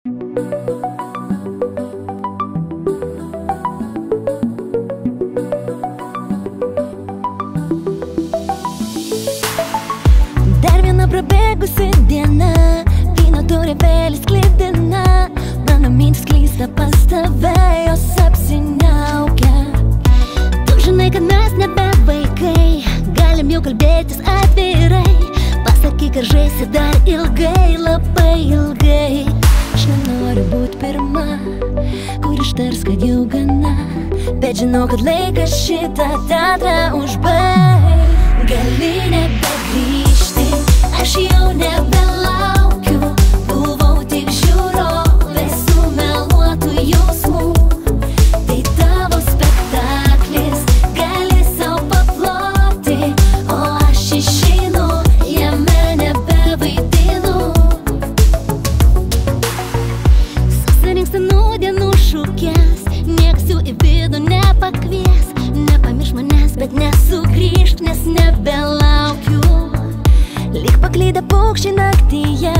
Dar viena prabėgusi diena, vyno taurė vėlis sklidina, mano mintis klysta pas tave, jos apsiniaukia. Tu žinai, kad mes nebe vaikai, galim jau kalbėtis atvirai. Pasakyk, ar žaisi dar ilgai, labai ilgai. Aš nenoriu būt pirma, kur ištars, kad jau gana, bet žinau, kad laikas šitą teatrą užbaig. Gali nebegrįžti, aš jau nebelaukiu, buvau tik žiūrovė sumeluotų jausmų. Tai tavo spektaklis, gali sau paploti, o aš išeinu, jame nebevaidinu. Susirinks senų dienų šūkės, niekas jų į vidų nepakvies. Nepamirš manęs, bet nesugrįžk, nes nebelaukiu. Lyg paklydę paukščiai naktyje,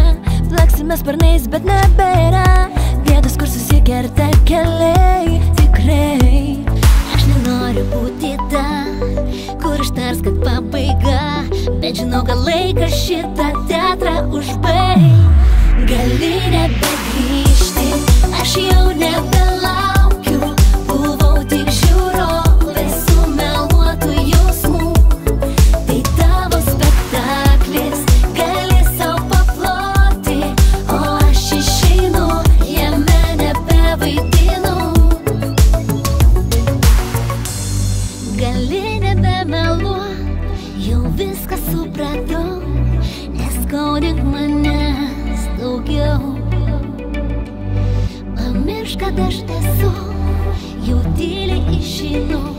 plaksime sparnais, bet nebėra vietos, kur susikerta keliai. Tikrai aš nenoriu būti ta, kur ištars, kad pabaiga, bet žinau, kad laikas šitą teatrą užbaig. Gali nebegrįžti, aš jau nebelaukiu, buvau tik žiūrovė sumeluotų jausmų. Tai tavo spektaklis, gali sau paploti, o aš išeinu, jame nebevaidinu. Gali nebemeluot, jau viską supratau, neskaudink manęs daugiau. Pamiršk, kad aš esu, jau tyliai išeinu.